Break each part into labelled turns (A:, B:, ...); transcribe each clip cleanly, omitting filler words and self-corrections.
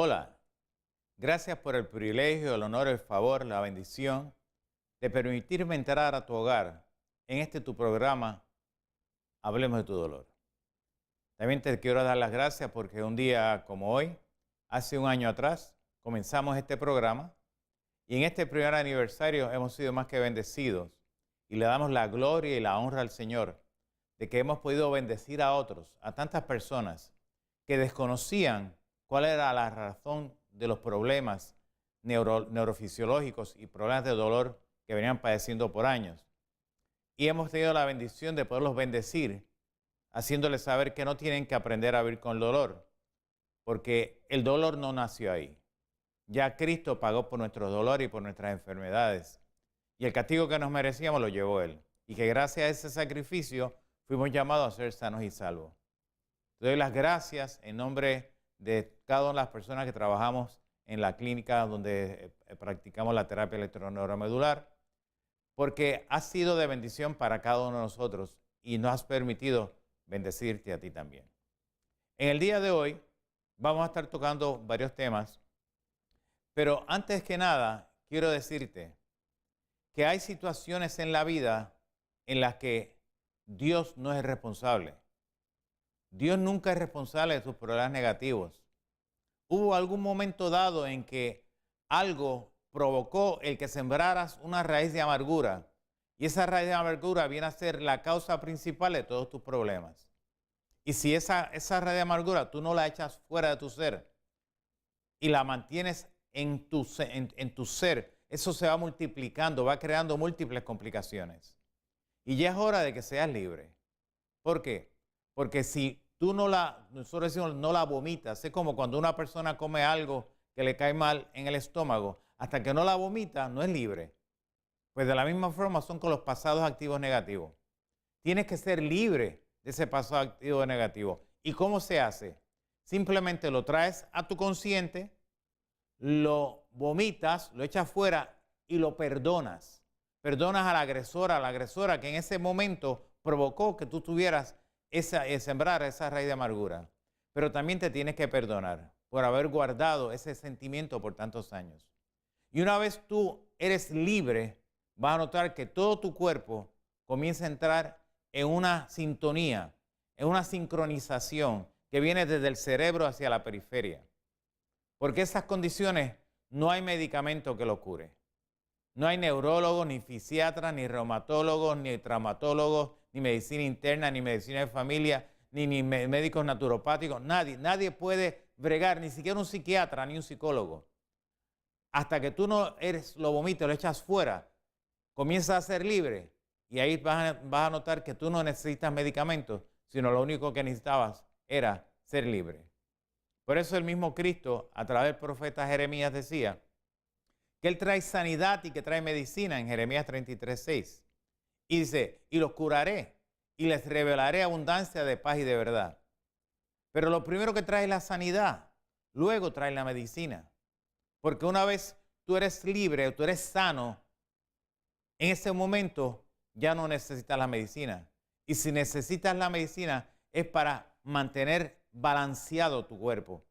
A: Hola, gracias por el privilegio, el honor, el favor, la bendición de permitirme entrar a tu hogar en este tu programa, Hablemos de tu dolor. También te quiero dar las gracias porque un día como hoy, hace un año atrás, comenzamos este programa y en este primer aniversario hemos sido más que bendecidos y le damos la gloria y la honra al Señor de que hemos podido bendecir a otros, a tantas personas que desconocían cuál era la razón de los problemas neurofisiológicos y problemas de dolor que venían padeciendo por años. Y hemos tenido la bendición de poderlos bendecir, haciéndoles saber que no tienen que aprender a vivir con el dolor, porque el dolor no nació ahí. Ya Cristo pagó por nuestros dolores y por nuestras enfermedades. Y el castigo que nos merecíamos lo llevó Él. Y que gracias a ese sacrificio fuimos llamados a ser sanos y salvos. Te doy las gracias en nombre de cada una de las personas que trabajamos en la clínica donde practicamos la terapia electroneuromedular, porque has sido de bendición para cada uno de nosotros y nos has permitido bendecirte a ti también. En el día de hoy vamos a estar tocando varios temas, pero antes que nada quiero decirte que hay situaciones en la vida en las que Dios no es responsable. Dios nunca es responsable de tus problemas negativos. Hubo algún momento dado en que algo provocó el que sembraras una raíz de amargura y esa raíz de amargura viene a ser la causa principal de todos tus problemas. Y si esa raíz de amargura tú no la echas fuera de tu ser y la mantienes en tu ser, eso se va multiplicando, va creando múltiples complicaciones. Y ya es hora de que seas libre. ¿Por qué? Porque si tú nosotros decimos no la vomitas, es como cuando una persona come algo que le cae mal en el estómago, hasta que no la vomita, no es libre. Pues de la misma forma son con los pasados activos negativos. Tienes que ser libre de ese pasado activo negativo. ¿Y cómo se hace? Simplemente lo traes a tu consciente, lo vomitas, lo echas fuera y lo perdonas. Perdonas a la agresora que en ese momento provocó que tú tuvieras sembrar esa raíz de amargura. Pero también te tienes que perdonar por haber guardado ese sentimiento por tantos años. Y una vez tú eres libre, vas a notar que todo tu cuerpo comienza a entrar en una sintonía, en una sincronización que viene desde el cerebro hacia la periferia. Porque esas condiciones no hay medicamento que lo cure. No hay neurólogos, ni fisiatras, ni reumatólogos, ni traumatólogos, ni medicina interna, ni medicina de familia, ni médicos naturopáticos. Nadie puede bregar, ni siquiera un psiquiatra, ni un psicólogo. Hasta que tú no lo vomitas, lo echas fuera, comienzas a ser libre y ahí vas a notar que tú no necesitas medicamentos, sino lo único que necesitabas era ser libre. Por eso el mismo Cristo, a través del profeta Jeremías, decía que Él trae sanidad y que trae medicina en Jeremías 33:6. Y dice, y los curaré y les revelaré abundancia de paz y de verdad. Pero lo primero que trae es la sanidad, luego trae la medicina. Porque una vez tú eres libre, tú eres sano, en ese momento ya no necesitas la medicina. Y si necesitas la medicina es para mantener balanceado tu cuerpo.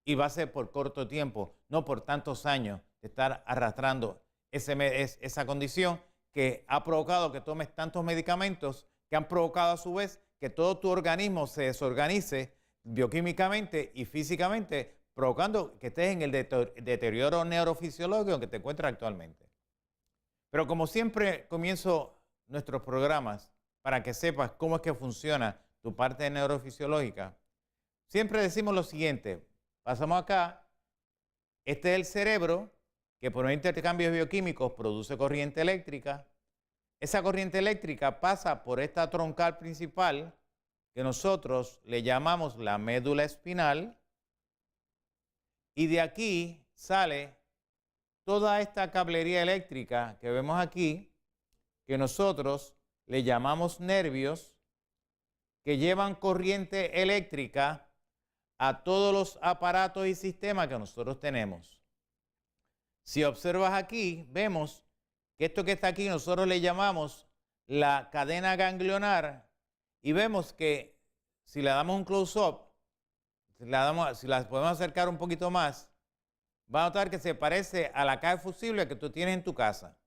A: Y va a ser por corto tiempo, no por tantos años de estar arrastrando esa condición que ha provocado que tomes tantos medicamentos que han provocado a su vez que todo tu organismo se desorganice bioquímicamente y físicamente, provocando que estés en el deterioro neurofisiológico que te encuentras actualmente. Pero como siempre comienzo nuestros programas para que sepas cómo es que funciona tu parte neurofisiológica, siempre decimos lo siguiente, pasamos acá, este es el cerebro que por intercambios bioquímicos produce corriente eléctrica. Esa corriente eléctrica pasa por esta troncal principal que nosotros le llamamos la médula espinal y de aquí sale toda esta cablería eléctrica que vemos aquí, que nosotros le llamamos nervios, que llevan corriente eléctrica a todos los aparatos y sistemas que nosotros tenemos. Si observas aquí, vemos que esto que está aquí nosotros le llamamos la cadena ganglionar y vemos que si le damos un close-up, si la podemos acercar un poquito más, va a notar que se parece a la caja de fusible que tú tienes en tu casa.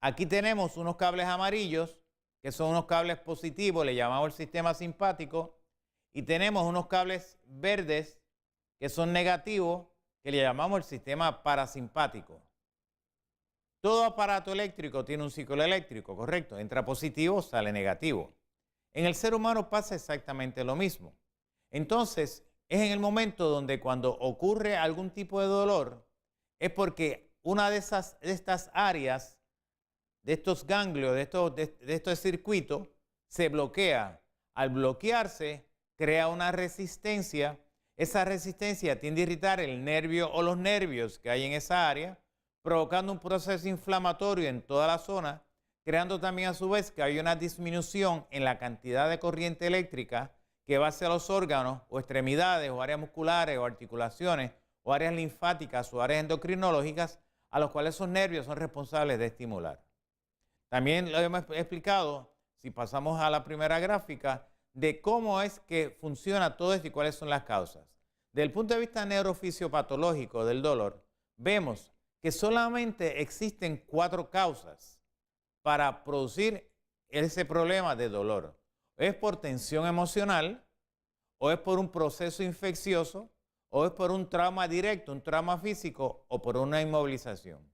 A: Aquí tenemos unos cables amarillos, que son unos cables positivos, le llamamos el sistema simpático, y tenemos unos cables verdes, que son negativos, que le llamamos el sistema parasimpático. Todo aparato eléctrico tiene un ciclo eléctrico, ¿correcto? Entra positivo, sale negativo. En el ser humano pasa exactamente lo mismo. Entonces, es en el momento donde cuando ocurre algún tipo de dolor, es porque una de estas áreas, de estos ganglios, de estos circuitos, se bloquea. Al bloquearse, crea una resistencia. Esa resistencia tiende a irritar el nervio o los nervios que hay en esa área, provocando un proceso inflamatorio en toda la zona, creando también a su vez que hay una disminución en la cantidad de corriente eléctrica que va hacia los órganos o extremidades o áreas musculares o articulaciones o áreas linfáticas o áreas endocrinológicas a los cuales esos nervios son responsables de estimular. También lo hemos explicado, si pasamos a la primera gráfica, de cómo es que funciona todo esto y cuáles son las causas. Desde el punto de vista neurofisiopatológico del dolor, vemos que solamente existen 4 causas para producir ese problema de dolor. Es por tensión emocional, o es por un proceso infeccioso, o es por un trauma directo, un trauma físico, o por una inmovilización.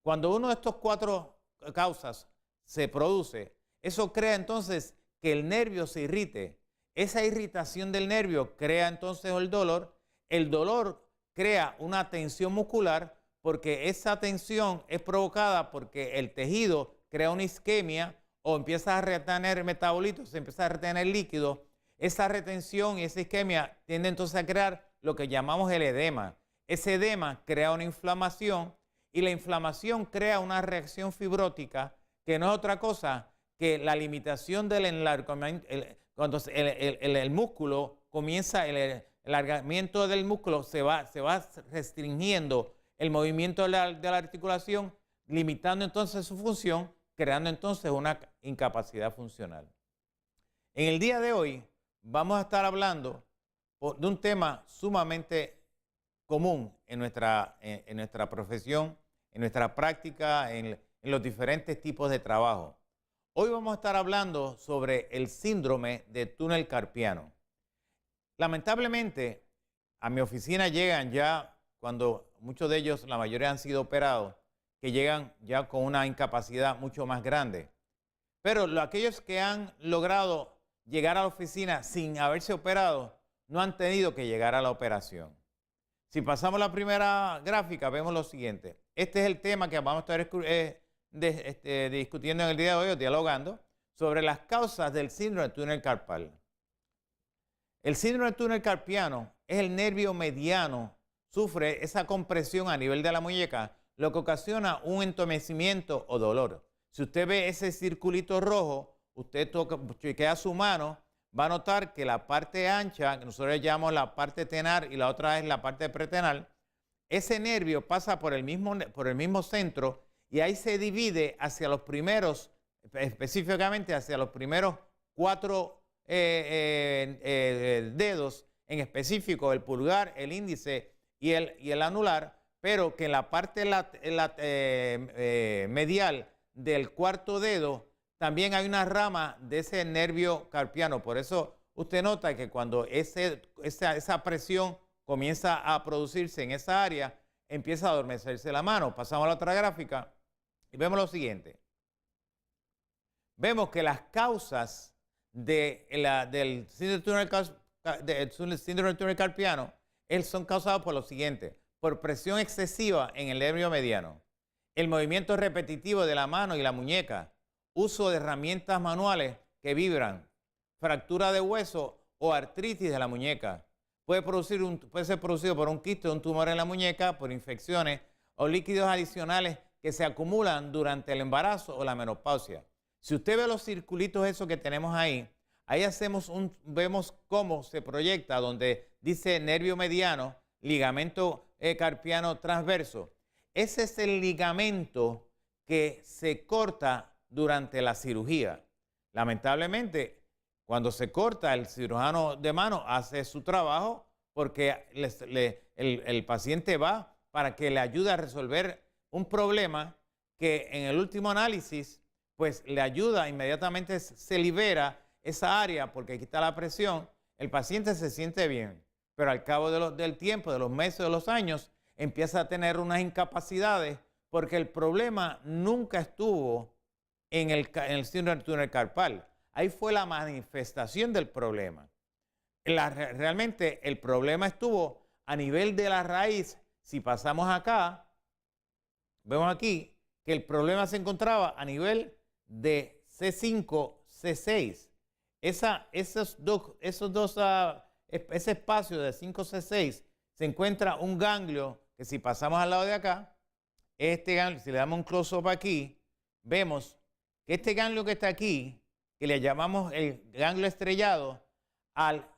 A: Cuando uno de estos 4 causas se produce, eso crea entonces que el nervio se irrite. Esa irritación del nervio crea entonces el dolor. El dolor crea una tensión muscular porque esa tensión es provocada porque el tejido crea una isquemia o empieza a retener metabolitos, se empieza a retener líquido. Esa retención y esa isquemia tiende entonces a crear lo que llamamos el edema. Ese edema crea una inflamación y la inflamación crea una reacción fibrótica que no es otra cosa que la limitación del enlargamiento. Cuando el músculo comienza, el alargamiento del músculo se va restringiendo el movimiento de la articulación, limitando entonces su función, creando entonces una incapacidad funcional. En el día de hoy vamos a estar hablando de un tema sumamente común en nuestra profesión, en nuestra práctica, en los diferentes tipos de trabajo. Hoy vamos a estar hablando sobre el síndrome de túnel carpiano. Lamentablemente, a mi oficina llegan ya, cuando muchos de ellos, la mayoría han sido operados, que llegan ya con una incapacidad mucho más grande. Pero aquellos que han logrado llegar a la oficina sin haberse operado, no han tenido que llegar a la operación. Si pasamos a la primera gráfica, vemos lo siguiente. Este es el tema que vamos a estar discutiendo en el día de hoy, o dialogando, sobre las causas del síndrome de túnel carpal. El síndrome de túnel carpiano es el nervio mediano, sufre esa compresión a nivel de la muñeca, lo que ocasiona un entumecimiento o dolor. Si usted ve ese circulito rojo, usted chequea su mano, va a notar que la parte ancha, que nosotros llamamos la parte tenar y la otra es la parte pretenar, ese nervio pasa por el mismo centro y ahí se divide hacia los primeros, específicamente hacia los primeros 4 dedos, en específico el pulgar, el índice y el anular, pero que en la parte medial del 4.º dedo también hay una rama de ese nervio carpiano. Por eso usted nota que cuando esa presión comienza a producirse en esa área, empieza a adormecerse la mano. Pasamos a la otra gráfica y vemos lo siguiente. Vemos que las causas del síndrome del túnel carpiano son causadas por lo siguiente: por presión excesiva en el nervio mediano, el movimiento repetitivo de la mano y la muñeca, uso de herramientas manuales que vibran, fractura de hueso o artritis de la muñeca. Puede ser producido por un quiste o un tumor en la muñeca, por infecciones o líquidos adicionales que se acumulan durante el embarazo o la menopausia. Si usted ve los circulitos esos que tenemos ahí vemos cómo se proyecta, donde dice nervio mediano, ligamento carpiano transverso. Ese es el ligamento que se corta durante la cirugía. Lamentablemente, cuando se corta, el cirujano de mano hace su trabajo, porque el paciente va para que le ayude a resolver un problema que en el último análisis, pues le ayuda, inmediatamente se libera esa área porque aquí está la presión, el paciente se siente bien, pero al cabo del tiempo, de los meses, de los años, empieza a tener unas incapacidades porque el problema nunca estuvo en el síndrome del túnel carpal. Ahí fue la manifestación del problema. Realmente el problema estuvo a nivel de la raíz. Si pasamos acá, vemos aquí que el problema se encontraba a nivel de C5, C6. Ese espacio de 5C6 se encuentra un ganglio que si pasamos al lado de acá, este ganglio, si le damos un close-up aquí, vemos que este ganglio que está aquí, que le llamamos el ganglio estrellado, al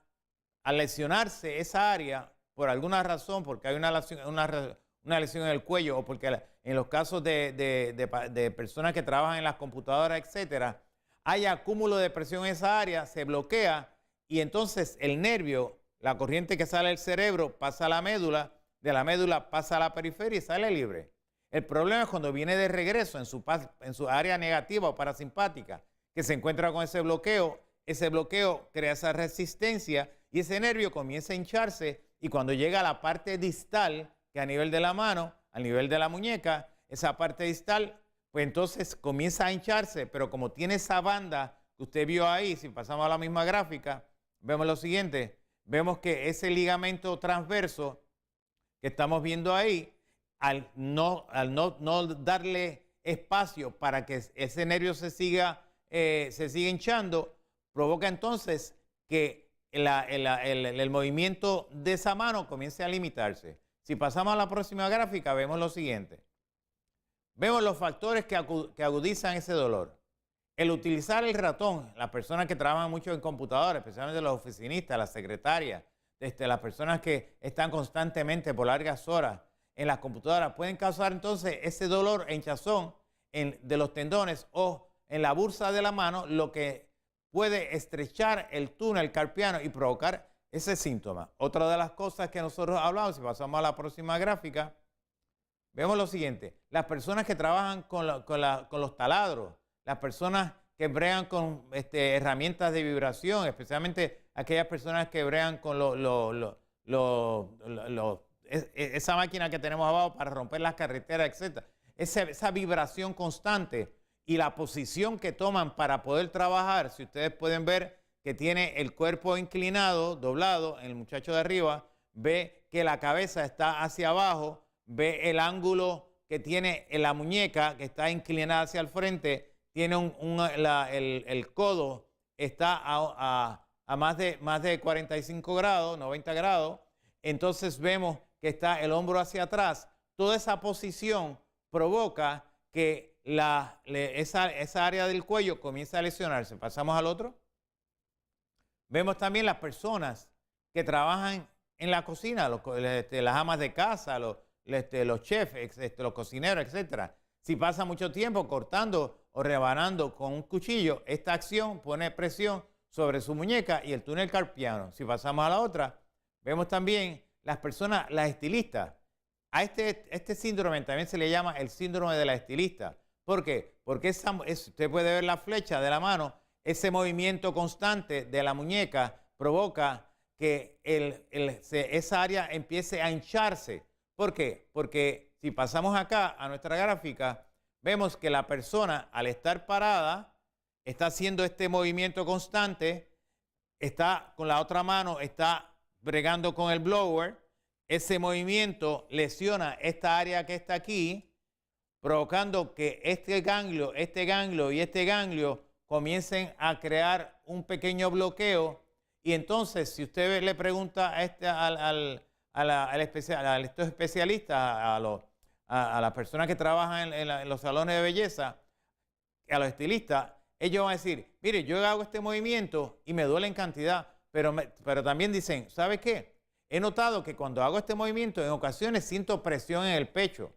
A: lesionarse esa área, por alguna razón, porque hay una lesión en el cuello o porque en los casos de personas que trabajan en las computadoras, etcétera, hay acúmulo de presión en esa área, se bloquea y entonces el nervio, la corriente que sale del cerebro pasa a la médula, de la médula pasa a la periferia y sale libre. El problema es cuando viene de regreso en su área negativa o parasimpática, que se encuentra con ese bloqueo crea esa resistencia y ese nervio comienza a hincharse y cuando llega a la parte distal, que a nivel de la mano, a nivel de la muñeca, esa parte distal, pues entonces comienza a hincharse, pero como tiene esa banda que usted vio ahí, si pasamos a la misma gráfica, vemos lo siguiente, vemos que ese ligamento transverso que estamos viendo ahí, al no darle espacio para que ese nervio se siga hinchando, provoca entonces que el movimiento de esa mano comience a limitarse. Si pasamos a la próxima gráfica, vemos lo siguiente. Vemos los factores que agudizan ese dolor. El utilizar el ratón, las personas que trabajan mucho en computadoras, especialmente los oficinistas, las secretarias, las personas que están constantemente por largas horas en las computadoras, pueden causar entonces ese dolor e hinchazón de los tendones o en la bursa de la mano, lo que puede estrechar el túnel carpiano y provocar ese síntoma. Otra de las cosas que nosotros hablamos, si pasamos a la próxima gráfica, vemos lo siguiente. Las personas que trabajan con los taladros, las personas que bregan con herramientas de vibración, especialmente aquellas personas que bregan con esa máquina que tenemos abajo para romper las carreteras, etc. Esa vibración constante y la posición que toman para poder trabajar, si ustedes pueden ver que tiene el cuerpo inclinado, doblado, el muchacho de arriba, ve que la cabeza está hacia abajo, ve el ángulo que tiene en la muñeca, que está inclinada hacia el frente, tiene el codo está a más de 45 grados, 90 grados, entonces vemos que está el hombro hacia atrás. Toda esa posición provoca que esa área del cuello comienza a lesionarse. Pasamos al otro. Vemos también las personas que trabajan en la cocina, las amas de casa, los chefs, los cocineros, etc. Si pasa mucho tiempo cortando o rebanando con un cuchillo, esta acción pone presión sobre su muñeca y el túnel carpiano. Si pasamos a la otra, vemos también las personas, las estilistas. A este síndrome también se le llama el síndrome de la estilista. ¿Por qué? Porque usted puede ver la flecha de la mano, ese movimiento constante de la muñeca provoca que esa área empiece a hincharse. ¿Por qué? Porque si pasamos acá a nuestra gráfica, vemos que la persona al estar parada está haciendo este movimiento constante, está con la otra mano, está bregando con el blower, ese movimiento lesiona esta área que está aquí, provocando que este ganglio y este ganglio comiencen a crear un pequeño bloqueo. Y entonces, si usted le pregunta a estos especialistas, a las personas que trabajan en los salones de belleza, a los estilistas, ellos van a decir, mire, yo hago este movimiento y me duele en cantidad, pero también dicen, ¿sabe qué? He notado que cuando hago este movimiento, en ocasiones siento presión en el pecho.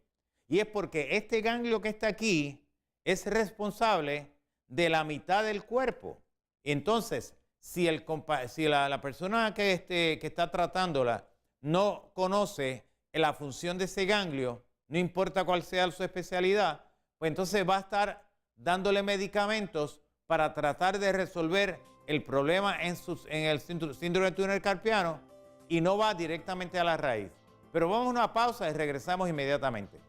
A: Y es porque este ganglio que está aquí es responsable de la mitad del cuerpo. Entonces, si la persona que está tratándola no conoce la función de ese ganglio, no importa cuál sea su especialidad, pues entonces va a estar dándole medicamentos para tratar de resolver el problema en el síndrome del túnel carpiano y no va directamente a la raíz. Pero vamos a una pausa y regresamos inmediatamente.